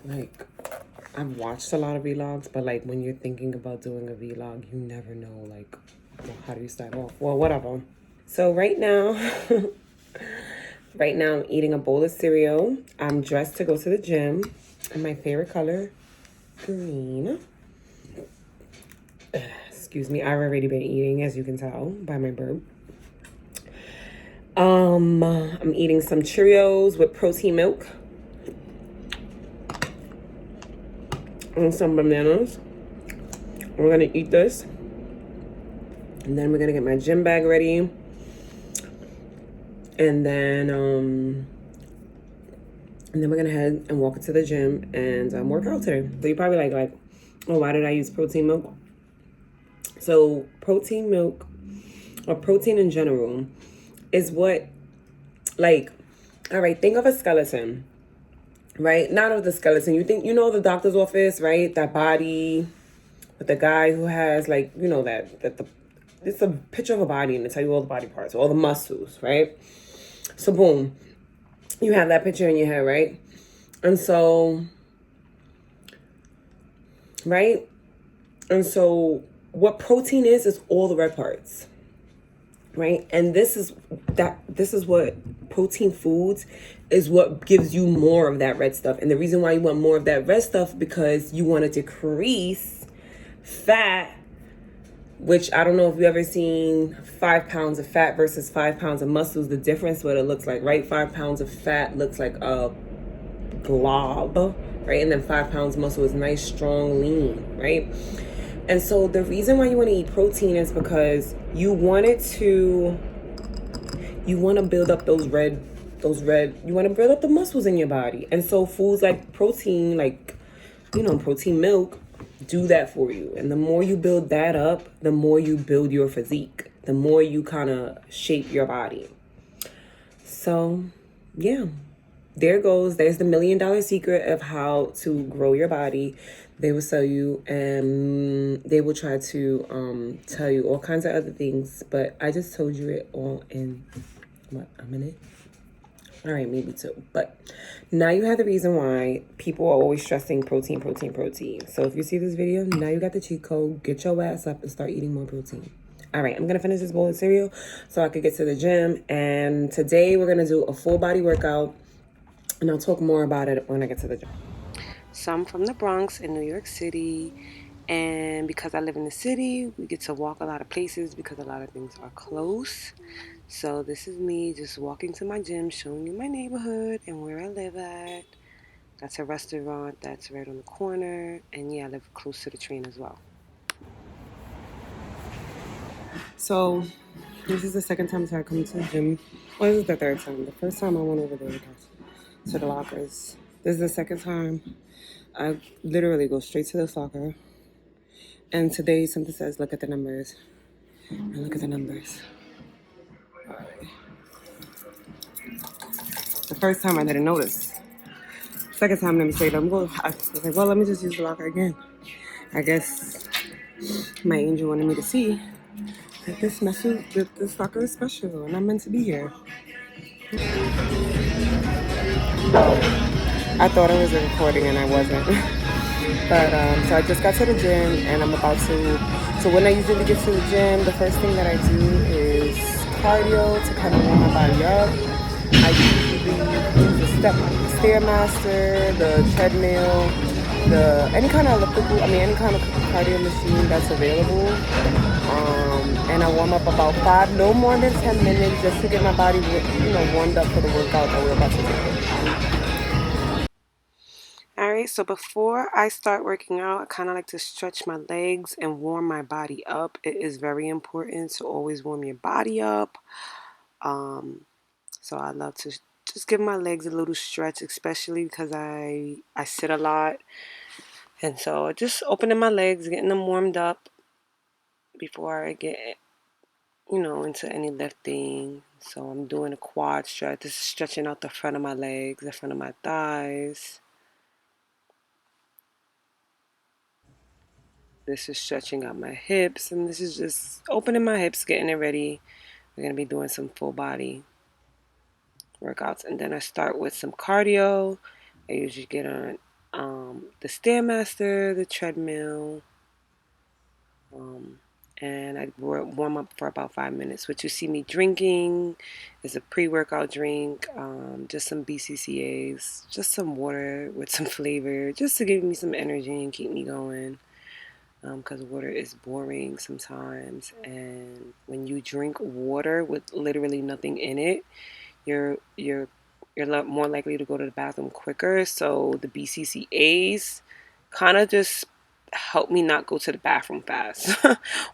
Like, I've watched a lot of vlogs, but like when you're thinking about doing a vlog, you never know, like, well, how do you start off? Well, whatever. So right now, right now I'm eating a bowl of cereal. I'm dressed to go to the gym in my favorite color, green. Excuse me, I've already been eating, as you can tell by my burp. I'm eating some Cheerios with protein milk and some bananas. We're gonna eat this, and then we're gonna get my gym bag ready, and then we're gonna head and walk into the gym and work out today. So you're probably like, oh, why did I use protein milk? So protein milk, or protein in general, is what, like, all right, think of a skeleton, right? Not of the skeleton. You know the doctor's office, right? That body with the guy who has, like, you know, it's a picture of a body and they tell you all the body parts, all the muscles, right? So boom, you have that picture in your head, right? And so, right? And so what protein is all the red parts, right? And this is what protein foods is, what gives you more of that red stuff. And the reason why you want more of that red stuff, because you want to decrease fat, which I don't know if you've ever seen 5 pounds of fat versus 5 pounds of muscles, the difference, what it looks like, right? 5 pounds of fat looks like a glob, right? And then 5 pounds muscle is nice, strong, lean, right? And so the reason why you want to eat protein is because you want to build up you want to build up the muscles in your body. And so foods like protein, like, you know, protein milk, do that for you. And the more you build that up, the more you build your physique, the more you kind of shape your body. So yeah, there's the $1 million secret of how to grow your body. They will sell you, and they will try to tell you all kinds of other things, but I just told you it all in a minute. All right, maybe two. But now you have the reason why people are always stressing protein, protein, protein. So if you see this video, now you got the cheat code. Get your ass up and start eating more protein. All right, I'm going to finish this bowl of cereal so I could get to the gym. And today we're going to do a full body workout, and I'll talk more about it when I get to the gym. So I'm from the Bronx in New York City. And because I live in the city, we get to walk a lot of places because a lot of things are close. So this is me just walking to my gym, showing you my neighborhood and where I live at. That's a restaurant that's right on the corner. And yeah, I live close to the train as well. So this is the second time I come to the gym. Well, this is the third time. The first time I went over there to the lockers. This is the second time. I literally go straight to the locker. And today something says, look at the numbers. And look at the numbers. All right. The first time I didn't notice. Second time, let me say, I was like, well, let me just use the locker again. I guess my angel wanted me to see that this locker is special and I'm meant to be here. I thought I was recording and I wasn't. But so I just got to the gym and I'm about to. So when I usually get to the gym, the first thing that I do is cardio to kind of warm my body up. I usually use the stairmaster, the treadmill, any kind of any kind of cardio machine that's available. And I warm up about 5, no more than 10 minutes, just to get my body, warmed up for the workout that we're about to do. All right, so before I start working out, I kind of like to stretch my legs and warm my body up. It is very important to always warm your body up. So I love to just give my legs a little stretch, especially because I sit a lot. And so just opening my legs, getting them warmed up before I get, into any lifting. So I'm doing a quad stretch. This is stretching out the front of my legs, the front of my thighs. This is stretching out my hips, and this is just opening my hips, getting it ready. We're going to be doing some full body workouts, and then I start with some cardio. I usually get on the Stairmaster, the treadmill, and I warm up for about 5 minutes. What you see me drinking is a pre-workout drink, just some BCCAs, just some water with some flavor, just to give me some energy and keep me going. Because water is boring sometimes, and when you drink water with literally nothing in it, you're you're you're more likely to go to the bathroom quicker. So the BCCAs kind of just help me not go to the bathroom fast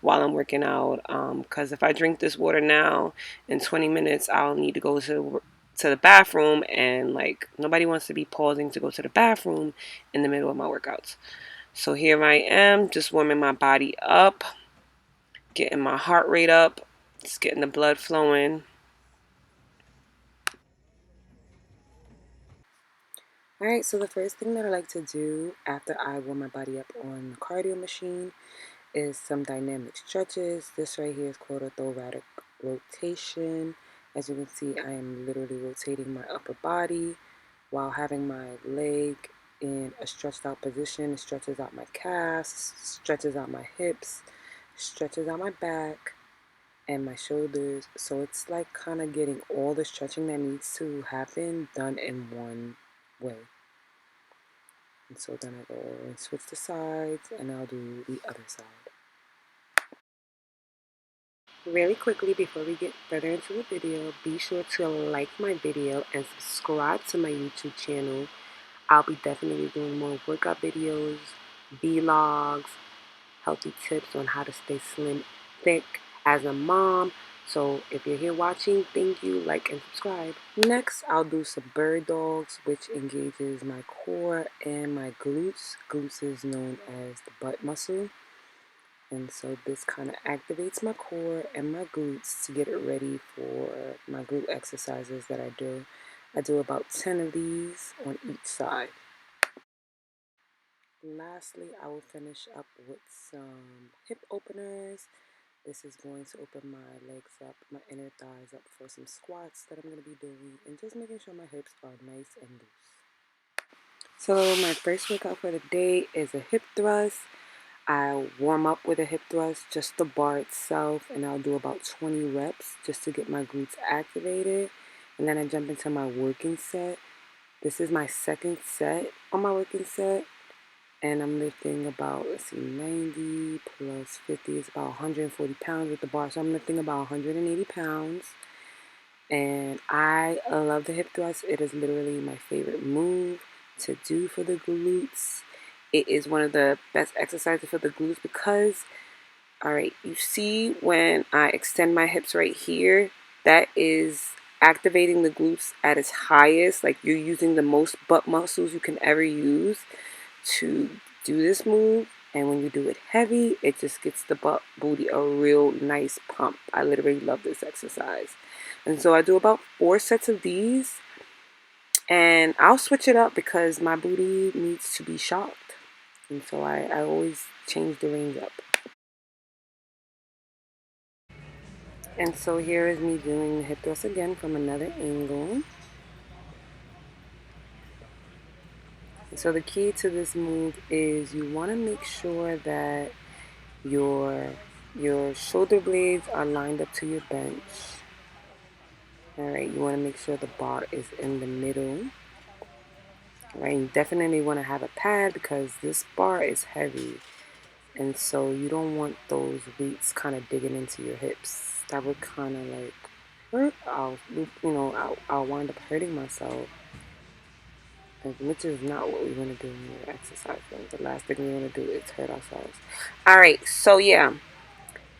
while I'm working out. Because if I drink this water now, in 20 minutes I'll need to go to the bathroom, and like nobody wants to be pausing to go to the bathroom in the middle of my workouts. So here I am, just warming my body up, getting my heart rate up, just getting the blood flowing. Alright, so the first thing that I like to do after I warm my body up on the cardio machine is some dynamic stretches. This right here is called a thoracic rotation. As you can see, I am literally rotating my upper body while having my leg in a stretched out position. It stretches out my calves, stretches out my hips, stretches out my back and my shoulders. So it's like kind of getting all the stretching that needs to happen done in one way. And so then I go and switch the sides and I'll do the other side. Really quickly before we get further into the video, be sure to like my video and subscribe to my YouTube channel. I'll be definitely doing more workout videos, vlogs, healthy tips on how to stay slim, thick as a mom. So if you're here watching, thank you, like and subscribe. Next, I'll do some bird dogs, which engages my core and my glutes. Glutes is known as the butt muscle. And so this kind of activates my core and my glutes to get it ready for my glute exercises that I do. I do about 10 of these on each side. Lastly, I will finish up with some hip openers. This is going to open my legs up, my inner thighs up for some squats that I'm going to be doing, and just making sure my hips are nice and loose. So my first workout for the day is a hip thrust. I warm up with a hip thrust, just the bar itself, and I'll do about 20 reps just to get my glutes activated. And then I jump into my working set. This is my second set on my working set. And I'm lifting about, 90 plus 50 is about 140 pounds with the bar. So I'm lifting about 180 pounds. And I love the hip thrust. It is literally my favorite move to do for the glutes. It is one of the best exercises for the glutes because, all right, you see when I extend my hips right here, that is activating the glutes at its highest. Like you're using the most butt muscles you can ever use to do this move. And when you do it heavy, it just gets the butt booty a real nice pump. I literally love this exercise. And so I do about 4 sets of these. And I'll switch it up because my booty needs to be shocked. And so I always change the range up. And so here is me doing the hip thrust again from another angle. So the key to this move is you want to make sure that your shoulder blades are lined up to your bench. Alright, you want to make sure the bar is in the middle. Right, you definitely want to have a pad because this bar is heavy. And so you don't want those weights kind of digging into your hips. That would kind of like hurt. I'll wind up hurting myself. Which is not what we want to do when we're exercising. The last thing we want to do is hurt ourselves. Alright, so yeah.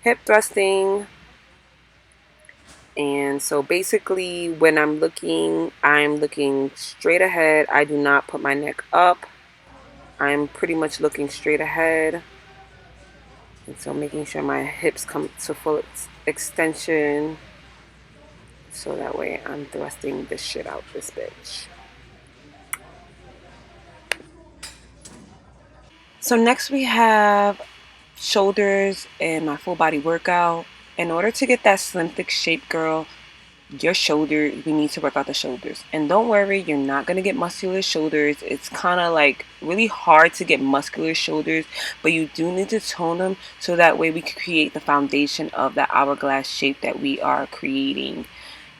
Hip thrusting. And so basically when I'm looking straight ahead. I do not put my neck up. I'm pretty much looking straight ahead. And so making sure my hips come to full extension. So that way I'm thrusting the shit out this bitch. So next we have shoulders and my full body workout. In order to get that slim thick shape, girl, your shoulder, we need to work out the shoulders. And don't worry, you're not going to get muscular shoulders. It's kind of like really hard to get muscular shoulders, but you do need to tone them so that way we can create the foundation of the hourglass shape that we are creating,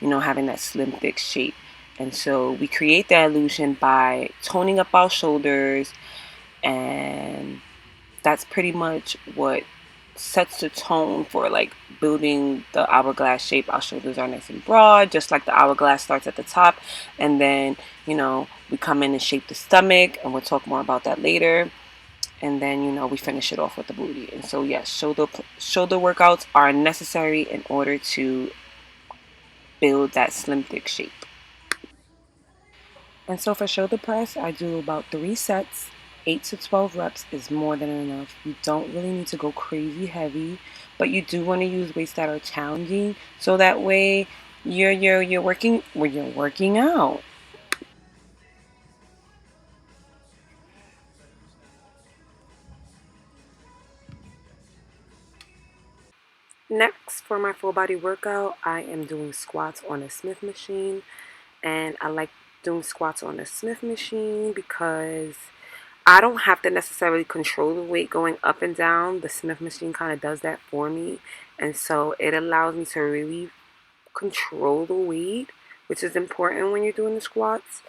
having that slim, thick shape. And so we create that illusion by toning up our shoulders, and that's pretty much what sets the tone for like building the hourglass shape. Our shoulders are nice and broad, just like the hourglass starts at the top, and then we come in and shape the stomach, and we'll talk more about that later. And then we finish it off with the booty. And so yes, shoulder workouts are necessary in order to build that slim thick shape. And so for shoulder press, I do about 3 sets. 8 to 12 reps is more than enough. You don't really need to go crazy heavy, but you do want to use weights that are challenging, so that way you're working out. Next, for my full body workout, I am doing squats on a Smith machine, and I like doing squats on a Smith machine because I don't have to necessarily control the weight going up and down. The Smith machine kind of does that for me. And so it allows me to really control the weight, which is important when you're doing the squats.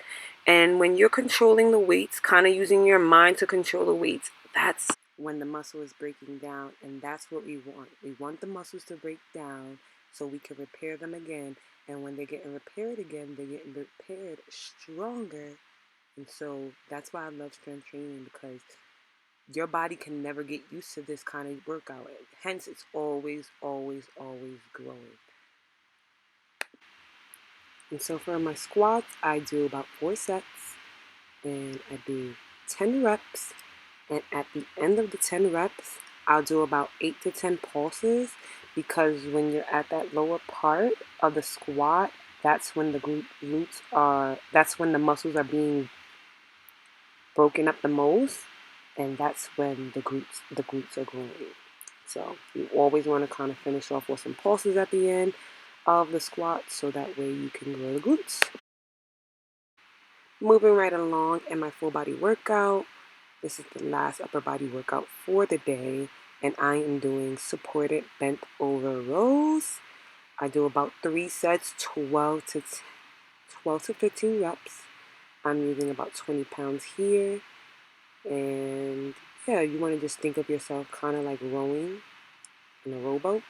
And when you're controlling the weights, kind of using your mind to control the weights, that's when the muscle is breaking down. And that's what we want. We want the muscles to break down so we can repair them again. And when they're getting repaired again, they're getting repaired stronger. And so that's why I love strength training, because your body can never get used to this kind of workout. Hence, it's always, always, always growing. And so for my squats, I do about 4 sets, and I do 10 reps. And at the end of the 10 reps, I'll do about 8 to 10 pulses, because when you're at that lower part of the squat, that's when the that's when the muscles are being broken up the most, and that's when the glutes are growing. So you always want to kind of finish off with some pulses at the end of the squat, so that way you can grow the glutes. Moving right along in my full body workout, this is the last upper body workout for the day, and I am doing supported bent over rows. I do about 3 sets, 12 to 15 reps. I'm using about 20 pounds here. And yeah, you want to just think of yourself kind of like rowing in a rowboat.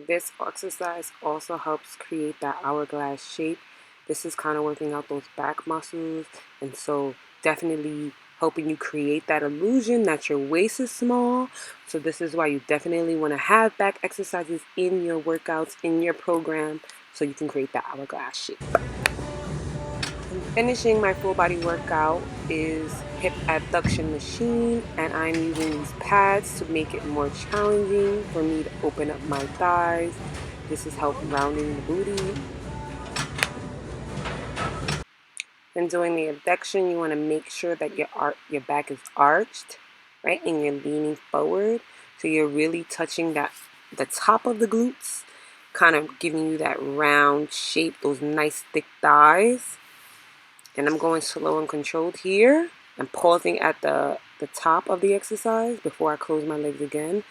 This exercise also helps create that hourglass shape. This is kind of working out those back muscles, and so definitely helping you create that illusion that your waist is small. So this is why you definitely want to have back exercises in your workouts, in your program, so you can create that hourglass shape. Finishing my full body workout is hip abduction machine, and I'm using these pads to make it more challenging for me to open up my thighs. This is help rounding the booty. And doing the abduction, you want to make sure that your back is arched, right? And you're leaning forward, so you're really touching the top of the glutes, kind of giving you that round shape, those nice thick thighs. And I'm going slow and controlled here. I'm pausing at the top of the exercise before I close my legs again,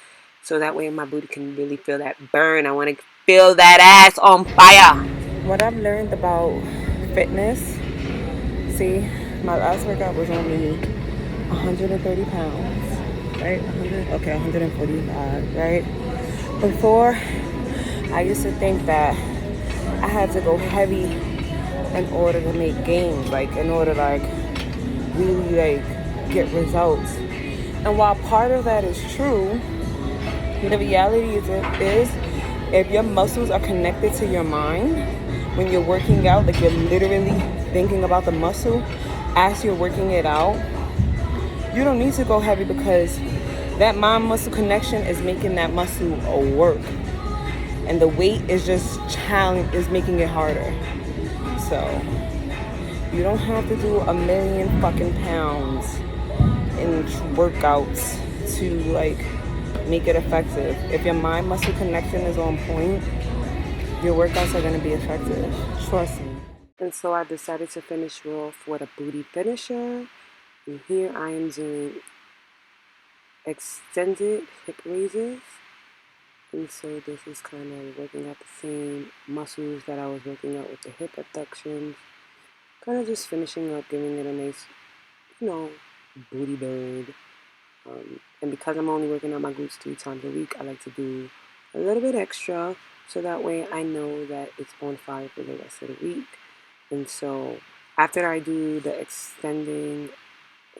so that way my booty can really feel that burn. I want to feel that ass on fire. What I've learned about fitness, see, my last workout was only 130 pounds, right? 145, right? Before, I used to think that I had to go heavy in order to make gains, like in order to like really like get results. And while part of that is true, the reality is if your muscles are connected to your mind when you're working out, like you're literally thinking about the muscle as you're working it out, you don't need to go heavy, because that mind muscle connection is making that muscle work, and the weight is just is making it harder. So you don't have to do a million fucking pounds in workouts to like make it effective. If your mind muscle connection is on point, your workouts are going to be effective. Trust me. And so I decided to finish off with a booty finisher. And here I am doing extended hip raises. And so this is kind of working out the same muscles that I was working out with the hip abductions. Kind of just finishing up, giving it a nice, booty bird. And because I'm only working out my glutes 3 times a week, I like to do a little bit extra so that way I know that it's on fire for the rest of the week. And so after I do the extending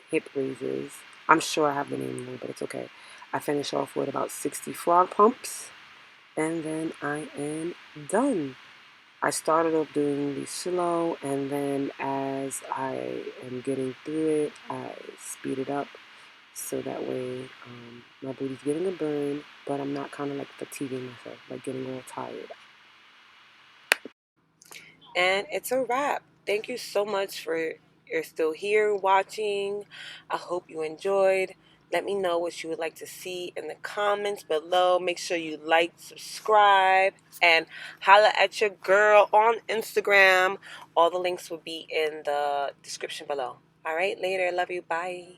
hip raises, I'm sure I have the name wrong, but it's okay. I finish off with about 60 frog pumps, and then I am done. I started off doing these slow, and then as I am getting through it, I speed it up so that way my booty's getting a burn, but I'm not kind of like fatiguing myself, like getting all tired. And it's a wrap. Thank you so much for you're still here watching. I hope you enjoyed. Let me know what you would like to see in the comments below. Make sure you like, subscribe, and holla at your girl on Instagram. All the links will be in the description below. All right, later. Love you. Bye.